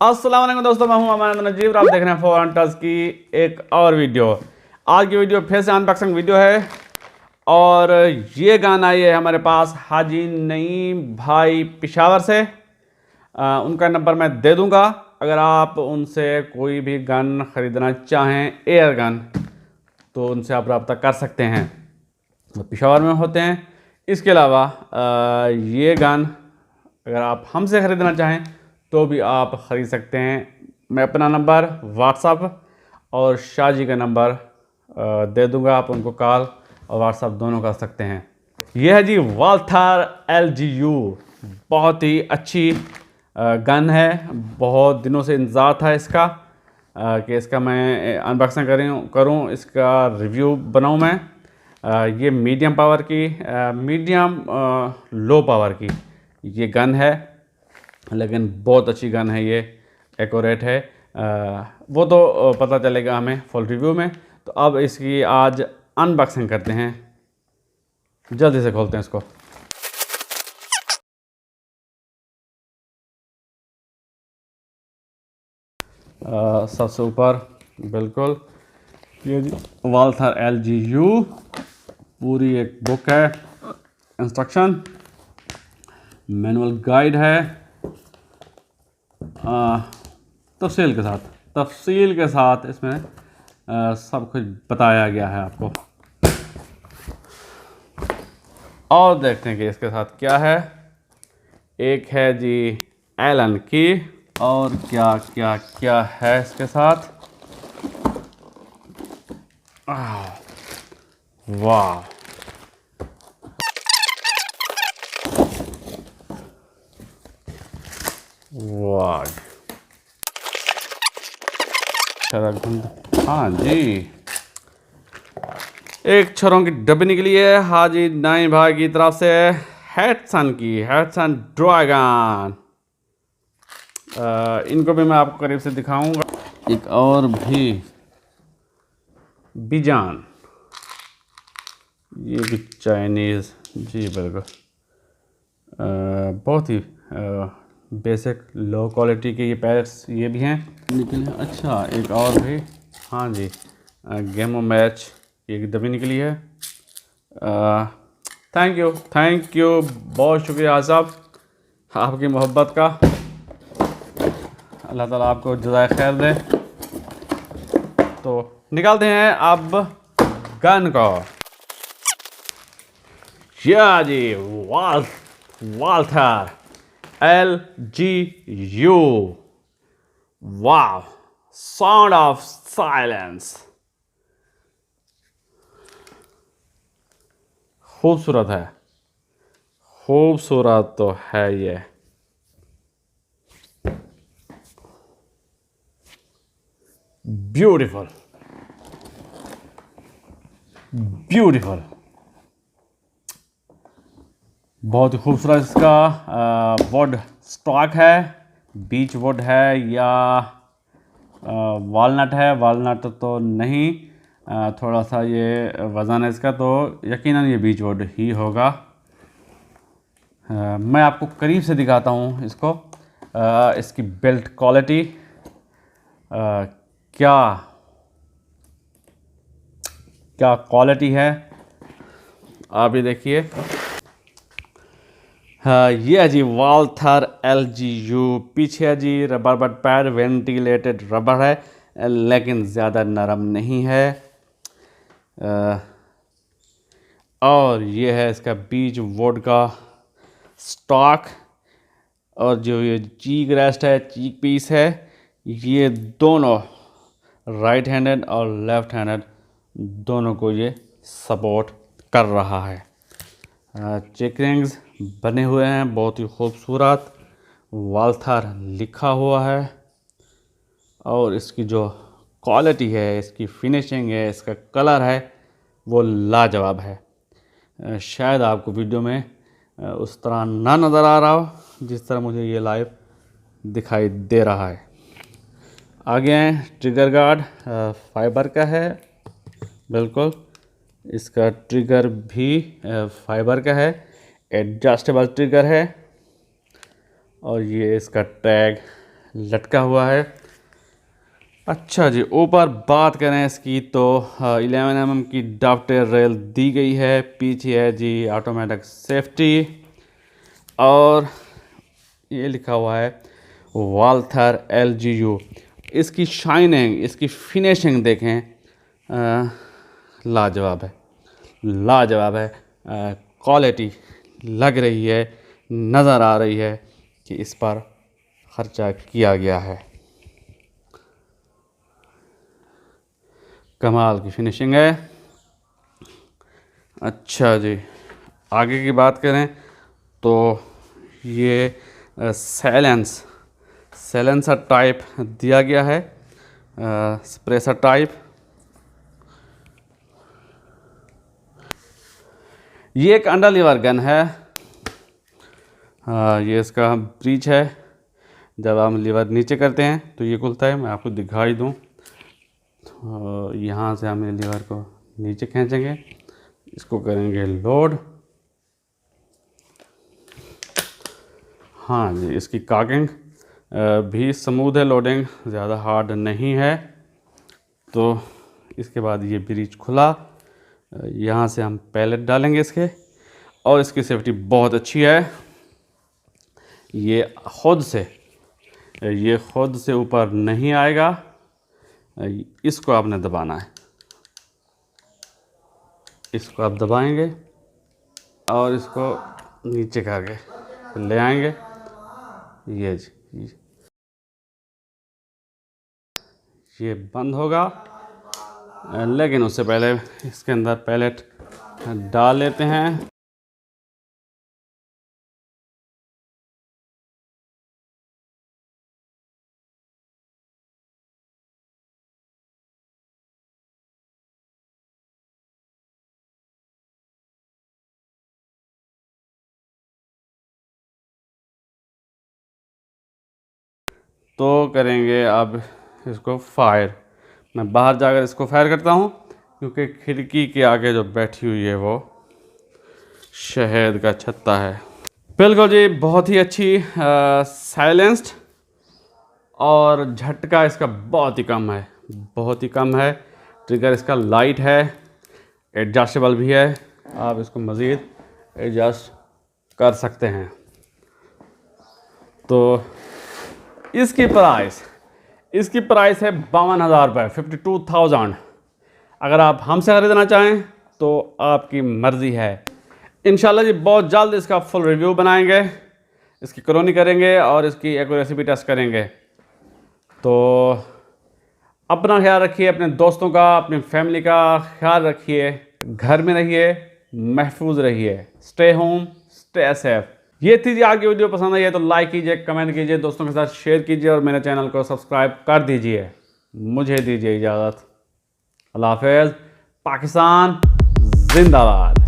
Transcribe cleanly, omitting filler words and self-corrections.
अस्सलाम वालेकुम दोस्तों, मैं हूं अमान नजीब। आप देख रहे हैं फॉर हंटर्स की एक और वीडियो। आज की वीडियो फिर से अनबॉक्सिंग वीडियो है और ये गन आई है हमारे पास हाजी नईम भाई पेशावर से। उनका नंबर मैं दे दूंगा। अगर आप उनसे कोई भी गन ख़रीदना चाहें, एयर गन, तो उनसे आप रब्ता कर सकते हैं। वो पेशावर में होते हैं। इसके अलावा ये गन अगर आप हमसे ख़रीदना चाहें तो भी आप ख़रीद सकते हैं। मैं अपना नंबर व्हाट्सअप और शाहजी का नंबर दे दूंगा, आप उनको कॉल और व्हाट्सअप दोनों कर सकते हैं। यह है जी वाल्थर LGU, बहुत ही अच्छी गन है। बहुत दिनों से इंतज़ार था इसका कि इसका मैं अनबॉक्सिंग करूं, इसका रिव्यू बनाऊं मैं। ये मीडियम पावर की, मीडियम लो पावर की ये गन है, लेकिन बहुत अच्छी गन है। ये एक्यूरेट है। वो तो पता चलेगा हमें फुल रिव्यू में। तो अब इसकी आज अनबॉक्सिंग करते हैं, जल्दी से खोलते हैं इसको। सबसे ऊपर बिल्कुल ये जी वाल्थर LGU, पूरी एक बुक है, इंस्ट्रक्शन मैनुअल गाइड है, तफसील के साथ इसमें सब कुछ बताया गया है आपको। और देखते हैं कि इसके साथ क्या है। एक है जी एलन की, और क्या क्या क्या है इसके साथ। वाह, वाह, हाँ जी, एक छरों की डब्बी निकली है हाजी नाई भाई की तरफ से, हेडसन ड्रैगन। इनको भी मैं आपको करीब से दिखाऊंगा। एक और भी बिजान, ये भी चाइनीज़ जी, बिल्कुल बहुत ही बेसिक लो क्वालिटी के ये पैड्स ये भी हैं निकले। अच्छा, एक और भी, हाँ जी, गेमो मैच एक डब्बी निकली है। थैंक यू, बहुत शुक्रिया साहब, आपकी मोहब्बत का। अल्लाह ताला आपको जज़ाए खैर दे। तो निकालते हैं अब गन को। या जी वाल्थर LGU, वाह, साउंड ऑफ साइलेंस। खूबसूरत है, खूबसूरत तो है ये। ब्यूटीफुल, ब्यूटीफुल, बहुत ही खूबसूरत। इसका वुड स्टॉक है, बीच वुड है या वालनट है। वालनट तो नहीं, थोड़ा सा ये वज़न है इसका, तो यकीनन ये बीच वुड ही होगा। मैं आपको करीब से दिखाता हूँ इसको। इसकी बिल्ट क्वालिटी क्या क्या क्वालिटी है, आप ये देखिए। हाँ, ये है जी वाल्थर LGU। पीछे है जी rubber butt pad, ventilated rubber है, लेकिन ज़्यादा नरम नहीं है। और ये है इसका बीच वुड का स्टॉक, और जो ये चीक रेस्ट है, चीक पीस है, ये दोनों राइट हैंडेड और लेफ्ट हैंडेड दोनों को ये सपोर्ट कर रहा है। चेक रिंग्स बने हुए हैं, बहुत ही खूबसूरत, वाल्थर लिखा हुआ है। और इसकी जो क्वालिटी है, इसकी फिनिशिंग है, इसका कलर है, वो लाजवाब है। शायद आपको वीडियो में उस तरह ना नज़र आ रहा हो जिस तरह मुझे ये लाइव दिखाई दे रहा है। आगे ट्रिगर गार्ड फाइबर का है, बिल्कुल। इसका ट्रिगर भी फाइबर का है, एडजस्टेबल ट्रिगर है। और ये इसका टैग लटका हुआ है। अच्छा जी, ऊपर बात करें इसकी तो 11 mm की डॉक्टर रेल दी गई है। पीछे है जी ऑटोमेटिक सेफ्टी, और ये लिखा हुआ है वाल्थर LGU। इसकी शाइनिंग, इसकी फिनिशिंग देखें, लाजवाब है, लाजवाब है। क्वालिटी लग रही है, नज़र आ रही है कि इस पर खर्चा किया गया है। कमाल की फिनिशिंग है। अच्छा जी, आगे की बात करें तो ये सैलेंसर टाइप दिया गया है, स्प्रेसर टाइप। ये एक अंडर लीवर गन है। ये इसका ब्रीच है। जब हम लीवर नीचे करते हैं तो ये खुलता है। मैं आपको दिखाई दूँ तो यहाँ से हम लीवर को नीचे खींचेंगे, इसको करेंगे लोड। हाँ जी, इसकी कॉकिंग भी स्मूथ है, लोडिंग ज़्यादा हार्ड नहीं है। तो इसके बाद ये ब्रीच खुला, यहाँ से हम पैलेट डालेंगे इसके, और इसकी सेफ्टी बहुत अच्छी है। ये खुद से ऊपर नहीं आएगा, इसको आपने दबाना है। इसको आप दबाएंगे और इसको नीचे करके ले आएंगे। ये जी, ये बंद होगा, लेकिन उससे पहले इसके अंदर पैलेट डाल लेते हैं। तो करेंगे अब इसको फायर। मैं बाहर जाकर इसको फायर करता हूँ, क्योंकि खिड़की के आगे जो बैठी हुई है वो शहद का छत्ता है। बिल्कुल जी, बहुत ही अच्छी साइलेंस्ड, और झटका इसका बहुत ही कम है, बहुत ही कम है। ट्रिगर इसका लाइट है, एडजस्टेबल भी है, आप इसको मज़ीद एडजस्ट कर सकते हैं। तो इसकी प्राइस है 52,000 रुपये, 52,000। अगर आप हमसे ख़रीदना चाहें तो आपकी मर्ज़ी है। इंशाल्लाह जी बहुत जल्द इसका फुल रिव्यू बनाएंगे, इसकी क्रोनी करेंगे और इसकी एक्यूरेसी भी टेस्ट करेंगे। तो अपना ख्याल रखिए, अपने दोस्तों का, अपनी फैमिली का ख्याल रखिए, घर में रहिए, महफूज रहिए। Stay home, stay safe. ये थी जी आज की वीडियो। पसंद आई है तो लाइक कीजिए, कमेंट कीजिए, दोस्तों के साथ शेयर कीजिए, और मेरे चैनल को सब्सक्राइब कर दीजिए। मुझे दीजिए इजाज़त। अल्लाह हाफ़िज़। पाकिस्तान जिंदाबाद।